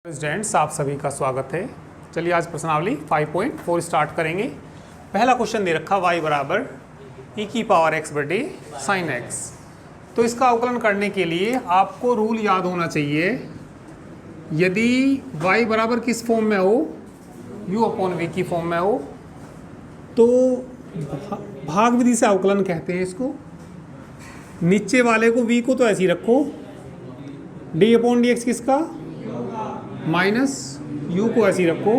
Students, आप सभी का स्वागत है। चलिए आज प्रश्नावली 5.4 स्टार्ट करेंगे। पहला क्वेश्चन दे रखा y बराबर e की पावर x बटे साइन x। तो इसका अवकलन करने के लिए आपको रूल याद होना चाहिए। यदि y बराबर किस फॉर्म में हो, u अपॉन v की फॉर्म में हो, तो भाग विधि से अवकलन कहते हैं इसको। नीचे वाले को v को तो ऐसे ही रखो, d अपॉन डी एक्स किसका माइनस u को ऐसे ही रखो,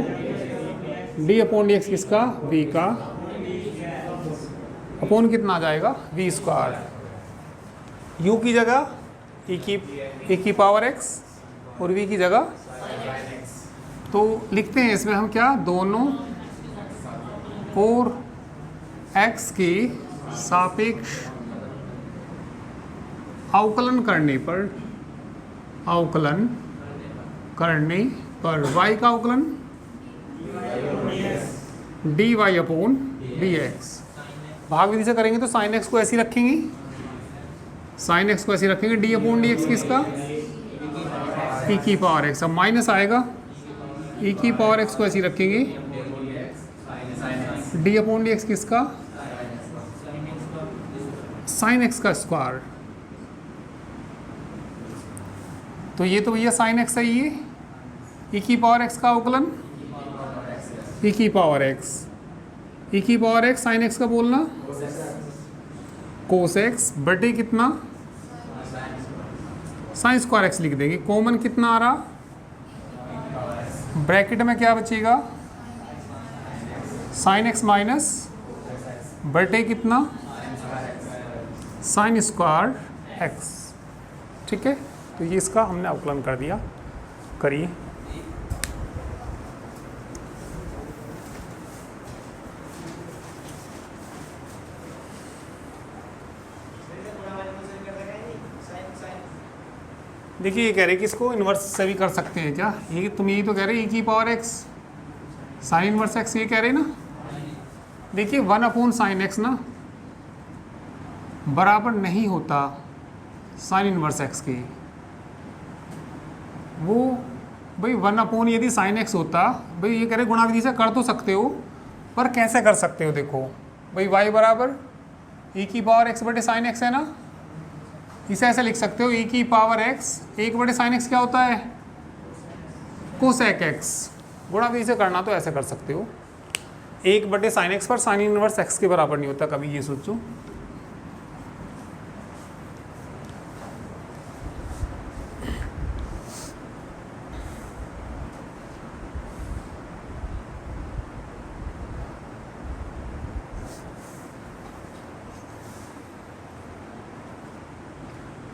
d अपॉन डी एक्स किसका v का अपॉन कितना आ जाएगा v स्क्वायर। u की जगह e की पावर x और v की जगह तो लिखते हैं इसमें हम क्या, दोनों और x के सापेक्ष अवकलन करने पर y का अवकलन dy अपॉन dx। भाग विधि से करेंगे तो साइन x को ऐसे ही रखेंगे, d अपॉन dx किसका e की पावर x। अब माइनस आएगा, e की पावर x को ऐसे ही रखेंगे, d अपॉन dx किसका साइन x का स्क्वायर। तो ये तो भैया साइन x है, ये e की पावर x का अवकलन e की पावर x साइन x का बोलना कोस x बटे कितना साइन स्क्वायर x लिख देंगे। कॉमन कितना आ रहा, ब्रैकेट में क्या बचेगा साइन x माइनस बटे कितना साइन स्क्वायर x। ठीक है, तो ये इसका हमने अवकलन कर दिया। करिए देखिए, ये कह रहे कि इसको इन्वर्स से भी कर सकते हैं क्या। ये तुम यही तो कह रहे e की power x sign inverse x, ये कह रहे ना। देखिए 1 अपॉन साइन x ना बराबर नहीं होता साइन इन्वर्स x के। वो भाई 1 अपॉन यदि साइन x होता, भाई ये कह रहे गुणा विधि से कर तो सकते हो, पर कैसे कर सकते हो। देखो भाई y बराबर e की पावर x बटे साइन x है ना, इसे ऐसे लिख सकते हो e की पावर x 1 बटे साइन x क्या होता है कोसेक x। गुणा विधि से करना तो ऐसे कर सकते हो, 1 बटे साइन x पर साइन इनवर्स x के बराबर नहीं होता कभी, ये सोचो।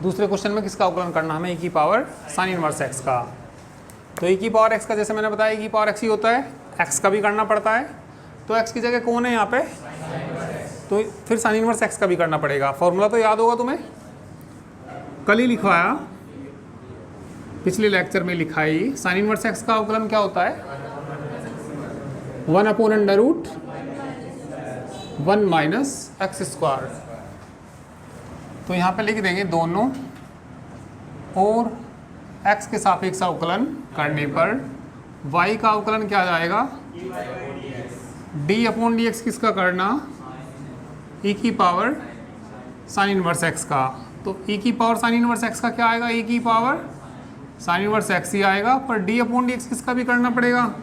दूसरे क्वेश्चन में किसका अवकलन करना हमें, e की पावर साइन इनवर्स x का। तो e की पावर x का जैसे मैंने बताया e की पावर x ही होता है, x का भी करना पड़ता है। तो x की जगह कौन है यहाँ पे, तो फिर साइन इनवर्स x का भी करना पड़ेगा। फॉर्मूला तो याद होगा तुम्हें, कल ही लिखवाया, पिछले लेक्चर में लिखा ही। साइन इनवर्स x का अवकलन क्या होता है 1 upon under root 1 minus X square. तो यहाँ पे लिख देंगे दोनों और x के सापेक्ष अवकलन करने पर y का अवकलन क्या आ जाएगा d अपॉन डी एक्स किसका करना e की पावर साइन इनवर्स x का। तो e की पावर साइन इनवर्स x का क्या आएगा, e की पावर साइन इनवर्स x ही आएगा, पर d अपॉन डी एक्स किसका भी करना पड़ेगा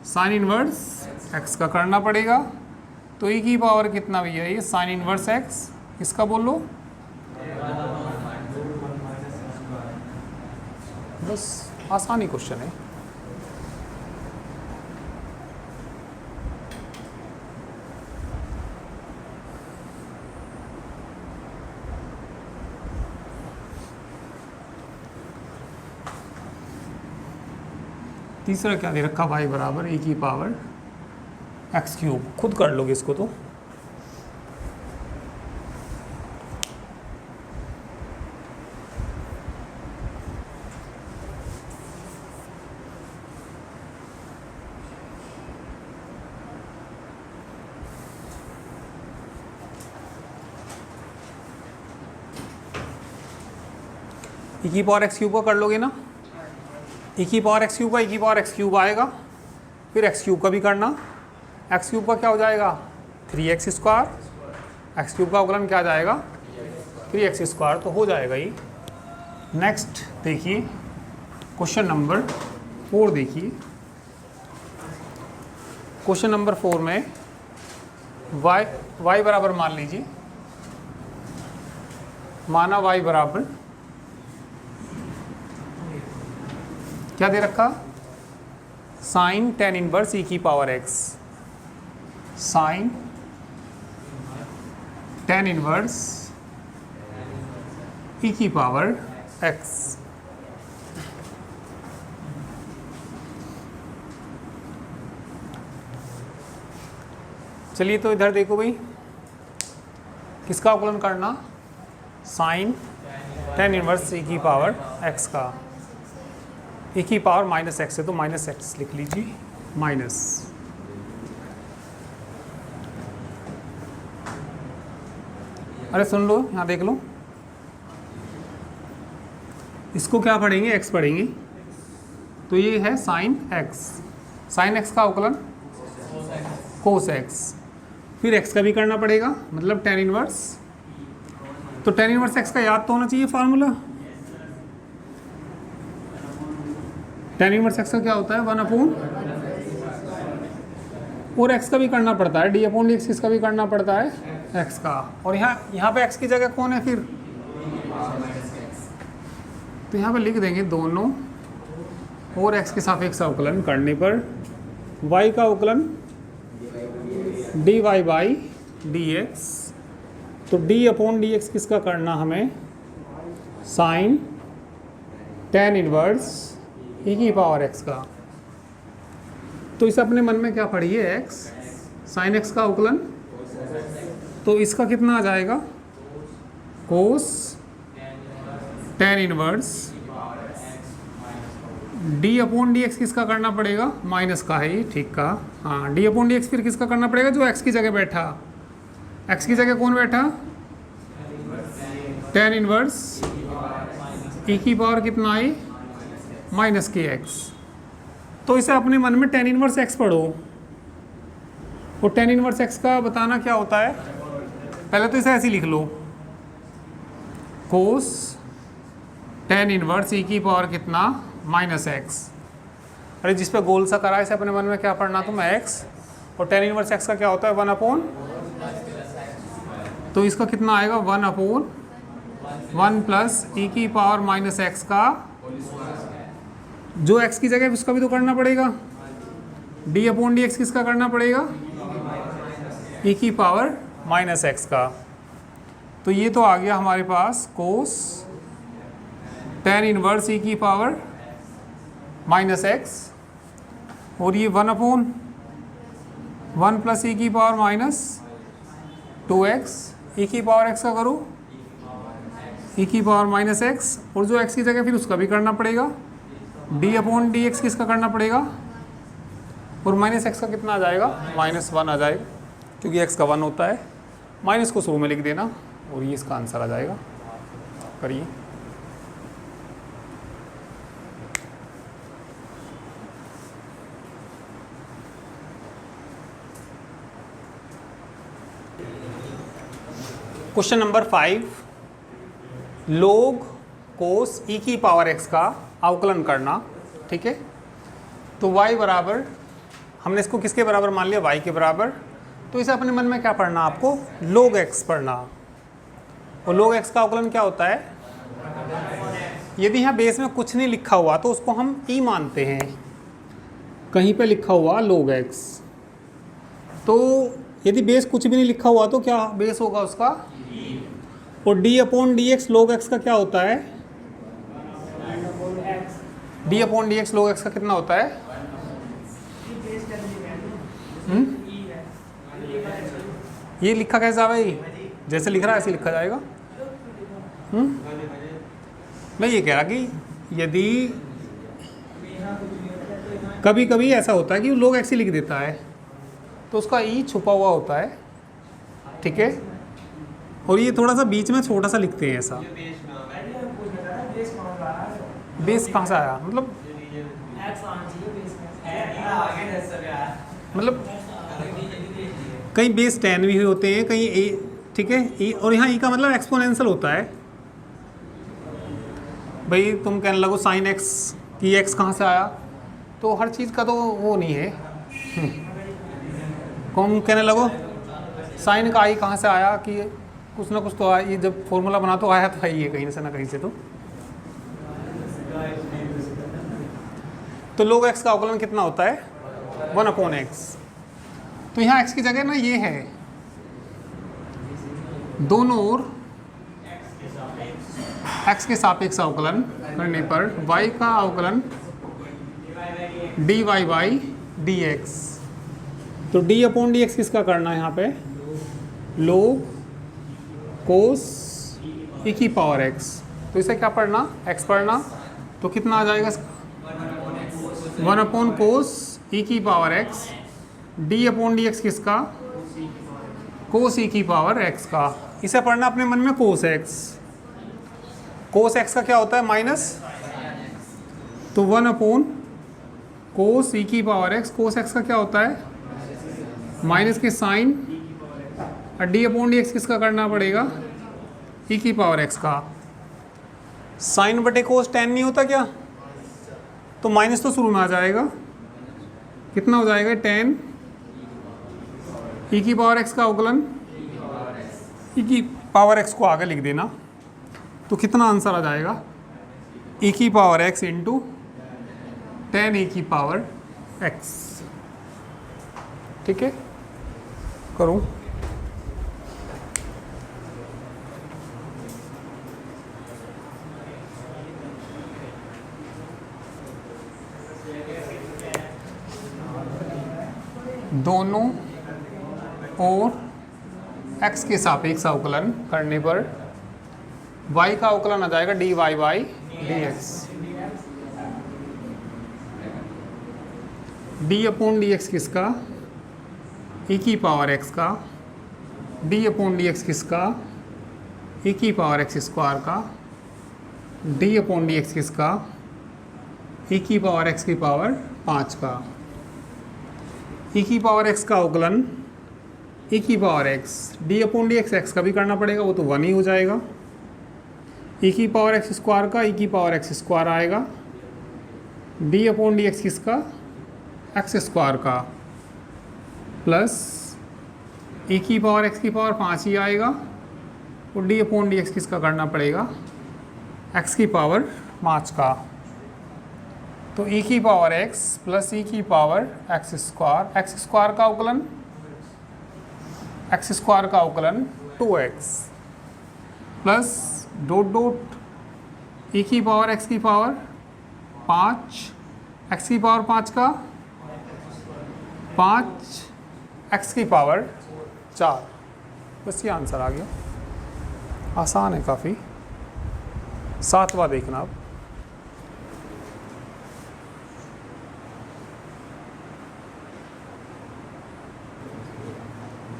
साइन इनवर्स x का करना पड़ेगा। तो e की पावर कितना भैया, ये साइन इनवर्स x, इसका बोल लो बस। आसानी क्वेश्चन है। तीसरा क्या दे रखा, y बराबर e की पावर x क्यूब। खुद कर लोगे इसको तो। e की पावर x क्यूब का कर लोगे ना, ई की पावर एक्स क्यूब का ई की पावर एक्स क्यूब आएगा, फिर एक्स क्यूब का भी करना, एक्स क्यूब का क्या हो जाएगा 3x स्क्वायर, एक्स क्यूब का अवकलन क्या आ जाएगा 3x स्क्वायर, तो हो जाएगा ये। नेक्स्ट देखिए क्वेश्चन नंबर 4 देखिए, क्वेश्चन नंबर 4 में y बराबर मान लीजिए, माना y बराबर क्या दे रखा साइन tan इनवर्स e की power x, sine tan inverse e की पावर x। चलिए तो इधर देखो भाई, किसका अवकलन करना साइन tan इनवर्स e की पावर x का, e की पावर माइनस एक्स है तो माइनस एक्स लिख लीजिए, माइनस अरे सुन लो यहाँ देख लो, इसको क्या पढ़ेंगे x पढ़ेंगे, तो ये है साइन x, साइन x का अवकलन कोस x, फिर x का भी करना पड़ेगा मतलब tan इनवर्स, तो tan इनवर्स x का याद तो होना चाहिए फार्मूला, tan इनवर्स x का क्या होता है 1 अपॉन, और x का भी करना पड़ता है d अपॉन डी एक्स, इसका भी करना पड़ता है x का, और यहाँ पे x की जगह कौन है फिर, तो यहाँ पे लिख देंगे दोनों, और x के सापेक्ष अवकलन करने पर y का अवकलन dy बाई dx, तो d अपॉन डी एक्स किसका करना हमें साइन tan इनवर्स e की पावर x का, तो इसे अपने मन में क्या पढ़िए x, साइन x का अवकलन, तो इसका कितना आ जाएगा कोस tan inverse d upon D x किसका करना पड़ेगा, माइनस का है ये, ठीक का, हाँ d अपॉन डी एक्स फिर किसका करना पड़ेगा जो x की जगह बैठा, x की जगह कौन बैठा tan इनवर्स e की पावर कितना आई माइनस के एक्स, तो इसे अपने मन में tan इनवर्स x पढ़ो, और tan इनवर्स x का बताना क्या होता है, पहले तो इसे ऐसे ही लिख लो कोस tan इनवर्स e की पावर कितना माइनस एक्स, अरे जिस पे गोल सा करा है इसे अपने मन में क्या पढ़ना तुम x, और tan इनवर्स x का क्या होता है 1 अपॉन, तो इसका कितना आएगा 1 अपॉन 1 प्लस e की पावर माइनस एक्स का, जो x की जगह उसका भी तो करना पड़ेगा, d अपॉन डी एक्स किसका करना पड़ेगा e की पावर माइनस एक्स का, तो ये तो आ गया हमारे पास कोस tan इनवर्स e की पावर माइनस एक्स, और ये 1 अपॉन 1 प्लस e की पावर माइनस 2x, e की पावर x का करो e की पावर माइनस एक्स, और जो x की जगह फिर उसका भी करना पड़ेगा, d अपॉन डी एक्स किसका करना पड़ेगा, और माइनस एक्स का कितना आ जाएगा -1 आ जाएगा, क्योंकि x का 1 होता है, माइनस को शुरू में लिख देना, और ये इसका आंसर आ जाएगा। करिए क्वेश्चन नंबर 5, लोग कोस e की पावर x का अवकलन करना, ठीक है, तो y बराबर, हमने इसको किसके बराबर मान लिया y के बराबर, तो इसे अपने मन में क्या पढ़ना आपको log x पढ़ना, और log x का अवकलन क्या होता है, यदि यहाँ बेस में कुछ नहीं लिखा हुआ तो उसको हम e मानते हैं, कहीं पे लिखा हुआ log x, तो यदि बेस कुछ भी नहीं लिखा हुआ तो क्या बेस होगा उसका, और d upon D x log x का क्या होता है, d upon D x log x का कितना होता है, ये लिखा कैसा भाई, जैसे लिख रहा है ऐसे लिखा जाएगा। मैं ये कह रहा कि यदि कभी कभी ऐसा होता है कि log x ही लिख देता है तो उसका e छुपा हुआ होता है, ठीक है, और ये थोड़ा सा बीच में छोटा सा लिखते हैं ऐसा, बेस कहाँ से आया, मतलब मतलब कहीं बेस 10 भी होते हैं, कहीं ए, ठीक है, ए, और यहाँ ई का मतलब एक्सपोनेंशियल होता है। भाई तुम कहने लगो साइन एक्स की एक्स कहाँ से आया, तो हर चीज़ का तो वो नहीं है। तुम कहने लगो साइन का आई कहाँ से आया, कि कुछ ना कुछ तो आया, ये जब फॉर्मूला बना तो आया तो है ही है कहीं से ना कहीं से। तो log x का अवकलन कितना होता है 1/x। तो यहाँ x की जगह ना ये है, दोनों ओर x के सापेक्ष अवकलन करने पर y का अवकलन dy बाई dx। तो d/dx किसका करना है यहाँ पे, log cos e की पावर x। तो इसे क्या पढ़ना, x पढ़ना, तो कितना आ जाएगा 1/cos e की पावर x, d/dx किसका, cos e की पावर x का। इसे पढ़ना अपने मन में cos x। cos x का क्या होता है माइनस, तो 1/cos e की पावर x, cos x का क्या होता है माइनस के साइन, और d/dx किसका करना पड़ेगा e की पावर x का। साइन बटे कोस tan नहीं होता क्या, तो माइनस तो शुरू में आ जाएगा, कितना हो जाएगा tan e की पावर x का अवकलन, e की पावर x को आगे लिख देना, तो कितना आंसर आ जाएगा e की power x into tan e की पावर x। ठीक है, करूँ। दोनों और x के सापेक्ष अवकलन करने पर y का अवकलन आ जाएगा dy बाई dx। d/dx किसका, e की पावर x का, d/dx किसका, e की पावर x स्क्वायर का, d/dx किसका, e की पावर x की पावर 5 का। e की पावर x का अवकलन e की पावर x, d/dx x का भी करना पड़ेगा, वो तो 1 ही हो जाएगा। e की पावर x स्क्वायर का e की पावर x स्क्वायर आएगा, d/dx किसका, x स्क्वायर का, प्लस e की पावर x की पावर 5 ही आएगा, और d/dx किसका करना पड़ेगा x की पावर 5 का। तो e की पावर x प्लस e की पावर x स्क्वायर का अवकलन, x स्क्वायर का अवकलन 2x, plus dot dot e की पावर x की पावर 5, x की पावर 5 का 5, x की पावर 4। बस ये आंसर आ गया, आसान है काफ़ी। 7वां देखना अब।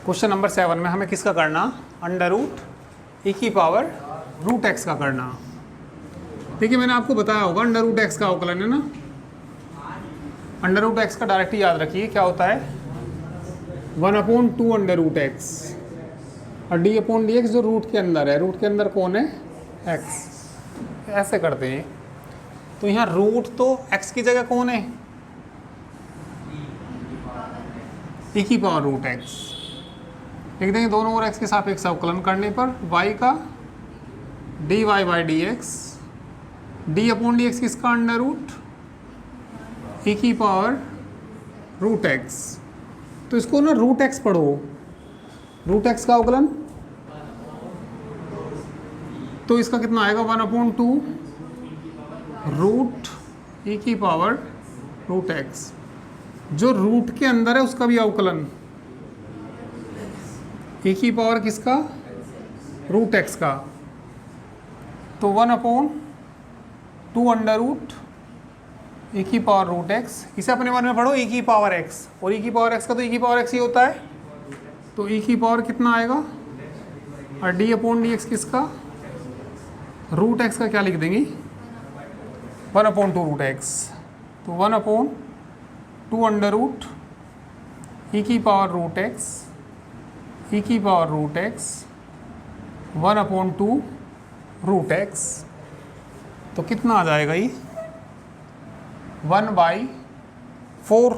क्वेश्चन नंबर 7 में हमें किसका करना, अंडर रूट e की पावर रूट x का करना। देखिए मैंने आपको बताया होगा अंडर रूट x का अवकलन है ना, अंडर रूट x का डायरेक्ट याद रखिए क्या होता है 1/2 अंडर रूट x, और d/dx जो रूट के अंदर है, रूट के अंदर कौन है x। ऐसे करते हैं, तो यहाँ रूट तो x की जगह कौन है e की पावर रूट x। लिख देंगे दोनों ओर x के सापेक्ष अवकलन करने पर y का dy बाई dx, d/dx किसका अंडर रूट e की पावर रूट x। तो इसको ना रूट x पढ़ो, रूट x का अवकलन, तो इसका कितना आएगा 1/2 रूट e की पावर रूट x। जो रूट के अंदर है उसका भी अवकलन, e की पावर किसका रूट x का, तो 1/2 अंडर रूट e की पावर रूट x। इसे अपने मन में पढ़ो e की पावर x, और e की पावर x का तो e की पावर x ही होता है, तो e की पावर कितना आएगा, और d/dx किसका रूट x का क्या लिख देंगे 1/2 रूट x। तो 1/2 अंडर रूट ई की पावर रूट एक्स, ई की power root X 1/2 root X. तो कितना आ जाएगा ये 1/4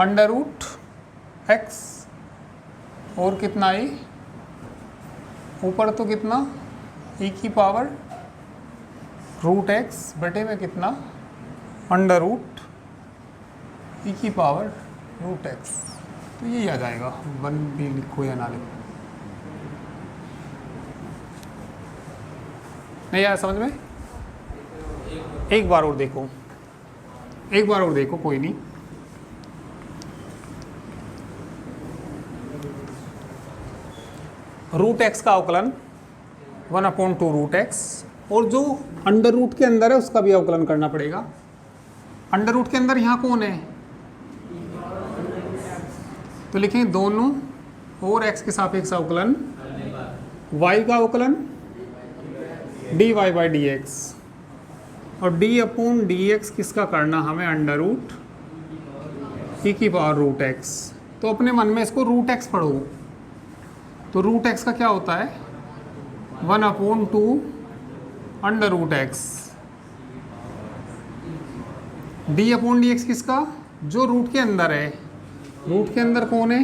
अंडर रूट एक्स, और कितना ये ऊपर तो कितना ई की पावर रूट एक्स बटे में कितना अंडर रूट ई की पावर रूट एक्स। तो यही आ जाएगा, 1 भी लिखो या ना लिखो। नहीं आया समझ में? एक बार और देखो, एक बार और देखो, कोई नहीं। रूट एक्स का अवकलन 1/2 रूट एक्स, और जो अंडर रूट के अंदर है उसका भी अवकलन करना पड़ेगा। अंडर रूट के अंदर यहाँ कौन है? तो लिखेंगे दोनों और एक्स के सापेक्ष अवकलन, y का अवकलन dy बाई डी एक्स, और d/dx किसका करना हमें अंडर रूट ई की पावर रूट एक्स। तो अपने मन में इसको रूट एक्स पढ़ो। तो रूट एक्स का क्या होता है 1/2 अंडर रूट एक्स, d/dx किसका, जो रूट के अंदर है। रूट के अंदर कौन है?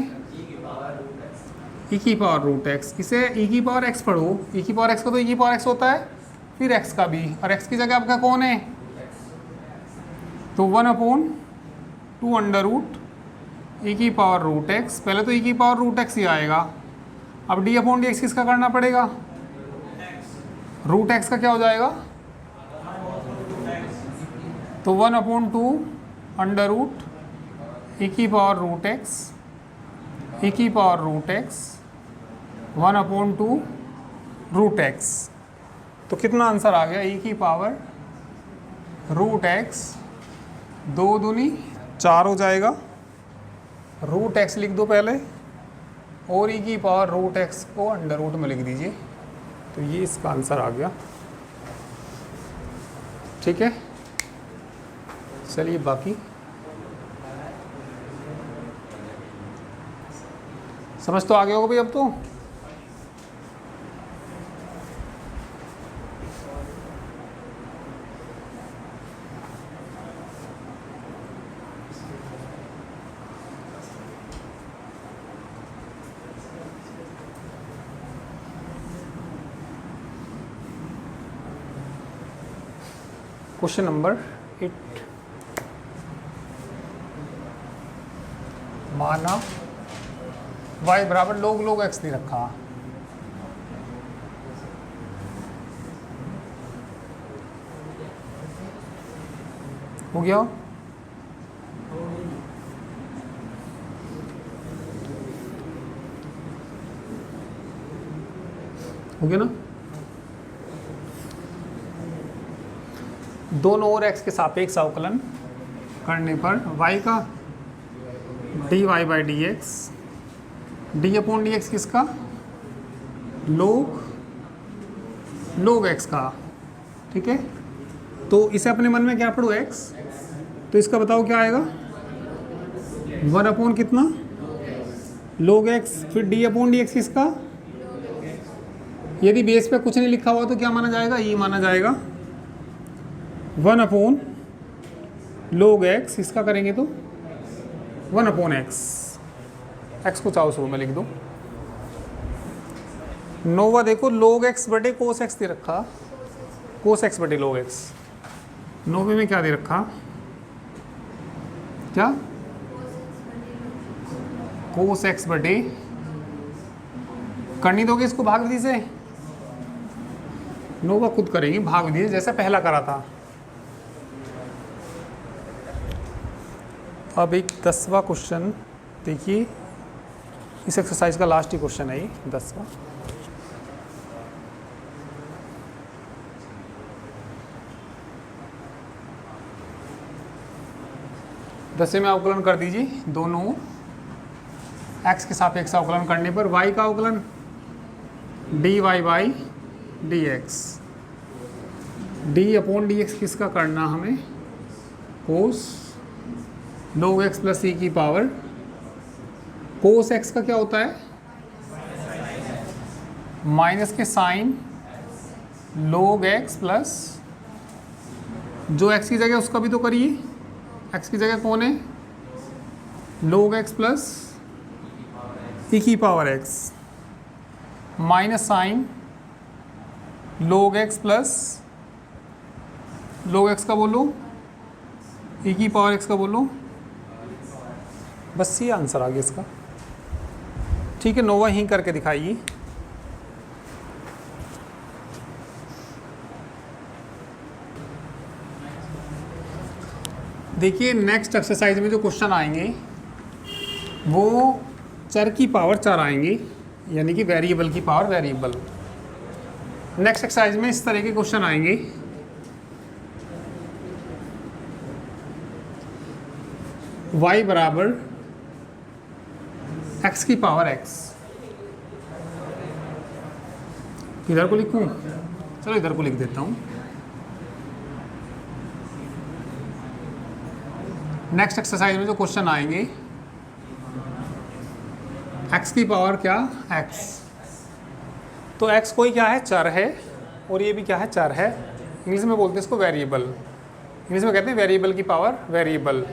ई की पावर रूट एक्स। इसे ई की पावर एक्स पढ़ो, ई की पावर एक्स का तो ई की पावर एक्स होता है, फिर एक्स का भी, और एक्स की जगह आपका कौन है? तो 1/2 अंडर रूट ई की पावर रूट एक्स। पहले तो ई की पावर रूट एक्स ही आएगा। अब d/dx किसका करना पड़ेगा? रूट एक्स का क्या हो जाएगा? तो 1/2 अंडर रूट ई की पावर रूट एक्स, ई की power root X 1/2 root X. तो कितना आंसर आ गया? ई की पावर रूट एक्स 2 दूनी 4 हो जाएगा। रूट एक्स लिख दो पहले, और ई की पावर रूट एक्स को अंडर रूट में लिख दीजिए। तो ये इसका आंसर आ गया। ठीक है, चलिए बाकी समझ तो आ गया होगा भाई अब तो। क्वेश्चन नंबर 8, माना y बराबर log x नहीं रखा, हो गया? हो गया ना? दोनों और x के सापेक्ष अवकलन करने पर y का dy by D x, d/dx किसका? log x का। ठीक है, तो इसे अपने मन में क्या पढ़ो x, तो इसका बताओ क्या आएगा 1/ कितना log x, फिर d/dx किसका? यदि बेस पे कुछ नहीं लिखा हुआ तो क्या माना जाएगा? ये माना जाएगा 1/ log x, इसका करेंगे तो 1/x, x को चाहो शुरू में लिख दो। नोवा देखो log x बटे cos x दे रखा, cos x बटे log x। नोवे में क्या दे रखा? क्या? cos x बटे, करनी दोगे इसको भाग विधि से? नोवा खुद करेंगे भाग विधि जैसे पहला करा था। अब एक 10वां क्वेश्चन देखिए, इस एक्सरसाइज का लास्ट ही क्वेश्चन है ये 10वां। 10वें में अवकलन कर दीजिए दोनों x के सापेक्ष अवकलन करने पर y का अवकलन dy by D x, d/dx किसका करना हमें? कोस log x प्लस ई की पावर कोस x का क्या होता है, माइनस के साइन log x प्लस जो x की जगह उसका भी तो करिए, x की जगह कौन है, log x प्लस ई की power x minus sine log x plus log x का बोलो ई की पावर x का बोलो, बस ये आंसर आ गया इसका। ठीक है, नोवा ही करके दिखाइए। देखिए नेक्स्ट एक्सरसाइज में जो क्वेश्चन आएंगे वो चर की पावर चर आएंगे, यानी कि वेरिएबल की पावर वेरिएबल। नेक्स्ट एक्सरसाइज में इस तरह के क्वेश्चन आएंगे, y बराबर x की पावर x, इधर को लिखूं, चलो इधर को लिख देता हूं। नेक्स्ट एक्सरसाइज में जो क्वेश्चन आएंगे x की पावर क्या x, तो x कोई क्या है, चर है, और ये भी क्या है, चर है। इंग्लिश में बोलते हैं इसको वेरिएबल, इंग्लिश में कहते हैं वेरिएबल की पावर वेरिएबल।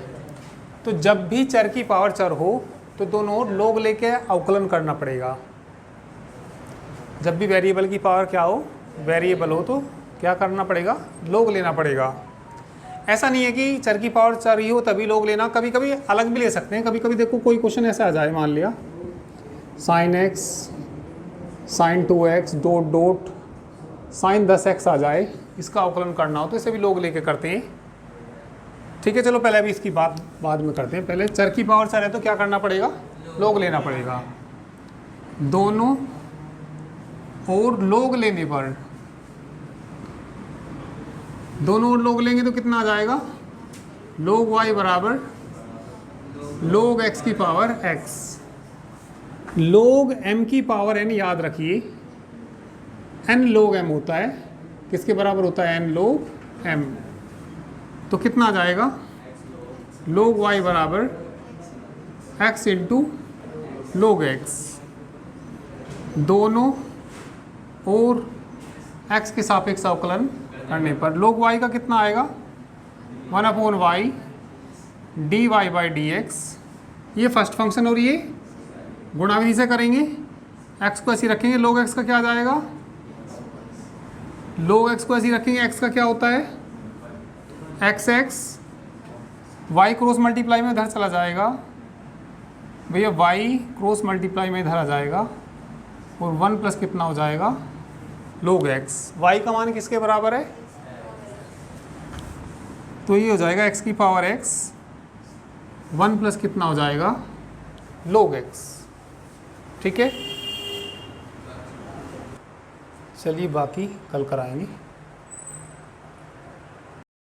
तो जब भी चर की पावर चर हो तो दोनों लोग लेके अवकलन करना पड़ेगा। जब भी वेरिएबल की पावर क्या हो, वेरिएबल हो, तो क्या करना पड़ेगा, लोग लेना पड़ेगा। ऐसा नहीं है कि चर की पावर चर ही हो तभी लोग लेना, कभी कभी अलग भी ले सकते हैं। कभी कभी देखो कोई क्वेश्चन ऐसा आ जाए, मान लिया sine x sine 2x dot dot sine 10x आ जाए, इसका अवकलन करना हो तो इसे भी लोग लेके करते हैं। ठीक है, चलो पहले अभी इसकी बात बाद में करते हैं। पहले चर की पावर चर है तो क्या करना पड़ेगा, लोग लेना पड़ेगा। दोनों और लोग लेने पर, दोनों और लोग लेंगे तो कितना आ जाएगा, log y बराबर log x की पावर x, log m की पावर n याद रखिए, n log m होता है, किसके बराबर होता है, n log m। तो कितना आ जाएगा, log y बराबर x इंटू log x, दोनों और x के सापेक्ष अवकलन करने पर log y का कितना आएगा, 1/y dy by D x. ये फर्स्ट फंक्शन और ये गुणा विधि से करेंगे, x को ऐसे रखेंगे, log x का क्या आ जाएगा, log x को ऐसे रखेंगे, x का क्या होता है X X, Y cross multiply में इधर चला जाएगा भैया, वाई क्रॉस मल्टीप्लाई में इधर आ जाएगा, और 1 प्लस कितना हो जाएगा log x। वाई का मान किसके बराबर है, तो ये हो जाएगा x की पावर x, 1 प्लस कितना हो जाएगा log x। ठीक है, चलिए बाकी कल कराएंगे।